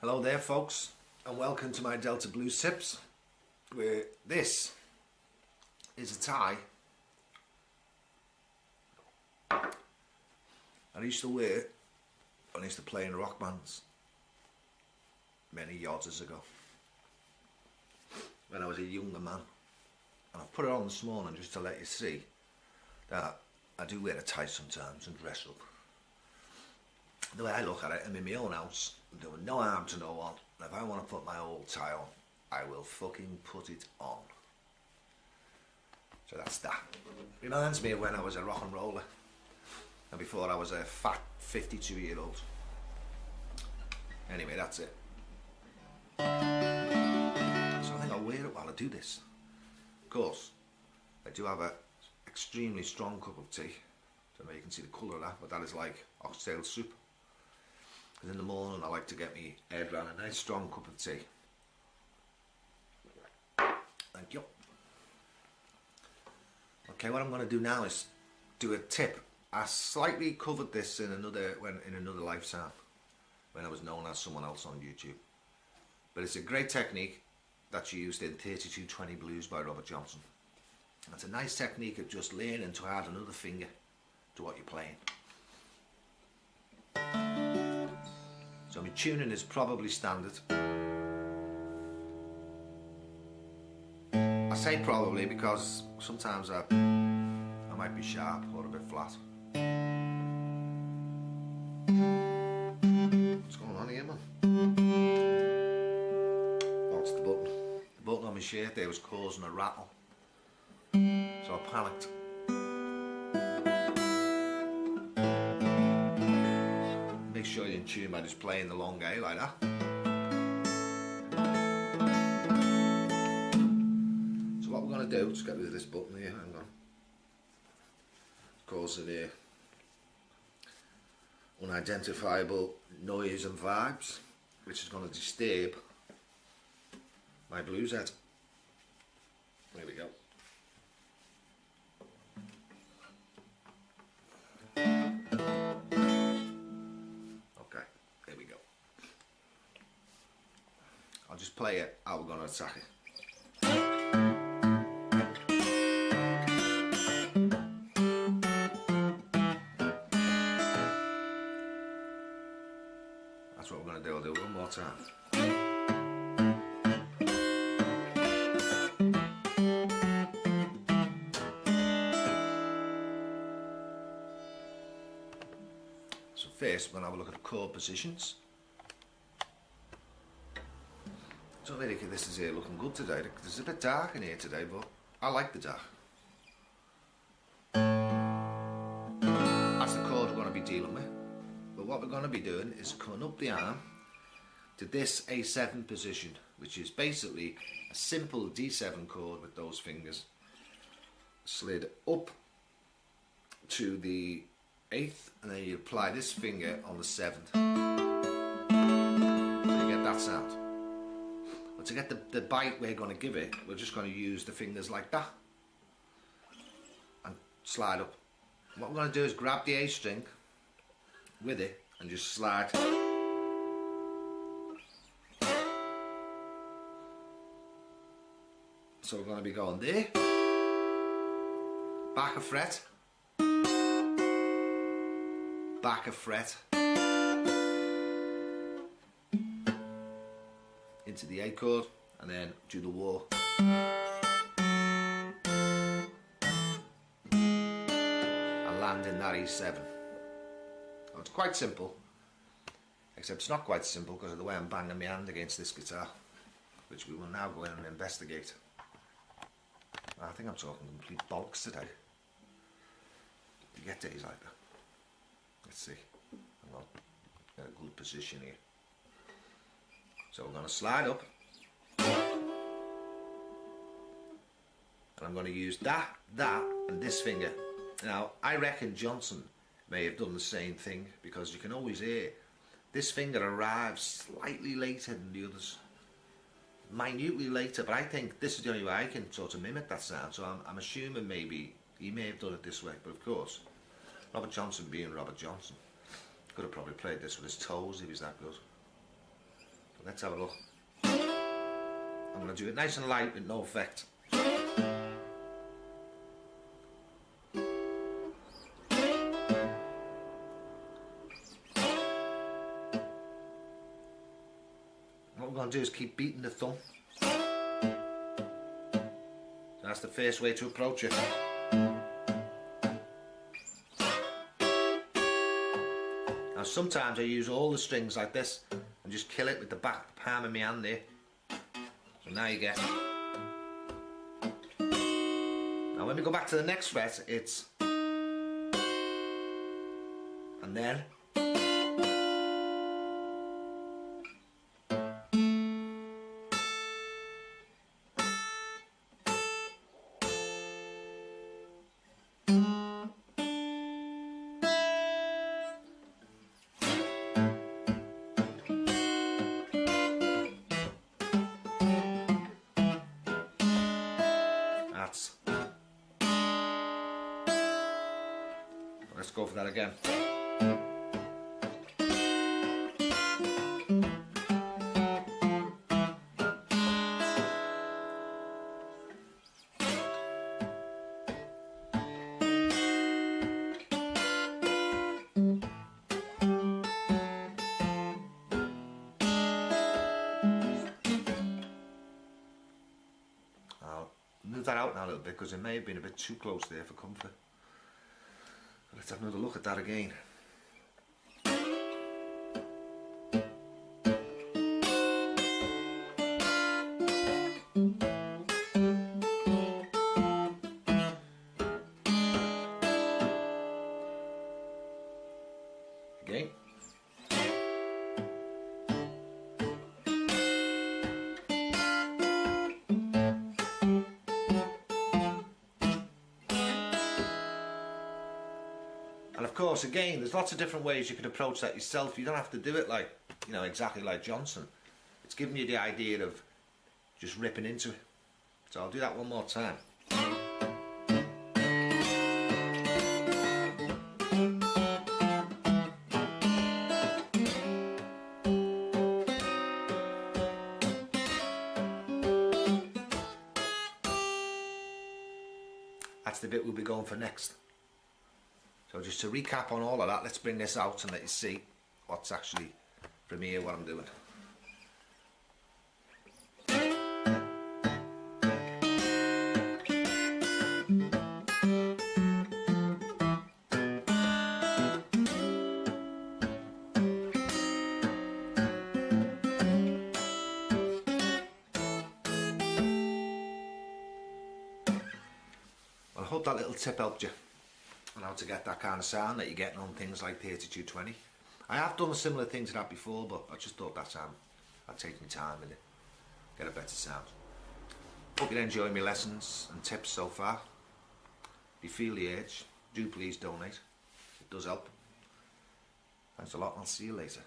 Hello there folks, and welcome to my Delta Blues tips, where this is a tie I used to wear when I used to play in rock bands many years ago when I was a younger man, and I've put it on this morning just to let you see that I do wear a tie sometimes and dress up. The way I look at it, I'm in my own house, I'm doing no harm to no one, and if I want to put my old tie on, I will fucking put it on. So that's that. Reminds me of when I was a rock and roller, and before I was a fat 52-year-old. Anyway, that's it. So I think I'll wear it while I do this. Of course, I do have an extremely strong cup of tea. So now you can see the colour of that, but that is like oxtail soup. Because in the morning I like to get me head round a nice strong cup of tea. Thank you. Okay, what I'm going to do now is do a tip. I slightly covered this in another lifetime when I was known as someone else on YouTube. But it's a great technique that's used in 3220 Blues by Robert Johnson. And it's a nice technique of just learning to add another finger to what you're playing. So my tuning is probably standard. I say probably because sometimes I might be sharp or a bit flat. What's going on here, man? Oh, it's the button. The button on my shirt there was causing a rattle. So I panicked. Make sure you're in tune by just playing the long A like that. So what we're going to do, just get rid of this button here, hang on. Causing the unidentifiable noise and vibes, which is going to disturb my blues head. There we go. Okay, there we go. I'll just play it how we're going to attack it. That's what we're going to do. I'll do it one more time. So first we're going to have a look at the chord positions. I don't really think this is here looking good today. It's a bit dark in here today, but I like the dark. That's the chord we're going to be dealing with. But what we're going to be doing is coming up the arm to this A7 position, which is basically a simple D7 chord with those fingers slid up to the 8th, and then you apply this finger on the 7th. So you get that sound. But to get the bite we're going to give it, we're just going to use the fingers like that and slide up. What we're going to do is grab the A string with it and just slide. So we're going to be going there, back a fret, back a fret, into the A chord, and then do the wah. And land in that E7. Well, it's quite simple, except it's not quite simple because of the way I'm banging my hand against this guitar, which we will now go in and investigate. I think I'm talking complete bollocks today. You get days like that. Let's see. Hang on. Get a good position here. So we're going to slide up. And I'm going to use that, and this finger. Now, I reckon Johnson may have done the same thing, because you can always hear this finger arrives slightly later than the others. Minutely later, but I think this is the only way I can sort of mimic that sound, so I'm assuming maybe he may have done it this way, but of course, Robert Johnson being Robert Johnson, could have probably played this with his toes if he's that good. But let's have a look. I'm going to do it nice and light with no effect. What we're going to do is keep beating the thumb. So that's the first way to approach it. Now sometimes I use all the strings like this and just kill it with the back palm of my hand there. So now you get. Now when we go back to the next fret, it's and then that's. Let's go for that again. I'll move that out now a little bit because it may have been a bit too close there for comfort. Let's have another look at that again. Again. And of course, again, there's lots of different ways you can approach that yourself. You don't have to do it like, you know, exactly like Johnson. It's giving you the idea of just ripping into it. So I'll do that one more time. That's the bit we'll be going for next. So just to recap on all of that, let's bring this out and let you see what's actually from here, what I'm doing. Well, I hope that little tip helped you on how to get that kind of sound that you're getting on things like 3220. I have done similar things to that before, but I just thought that sound, I'd take my time with it, get a better sound. Hope you're enjoying my lessons and tips so far. If you feel the urge, do please donate. It does help. Thanks a lot and I'll see you later.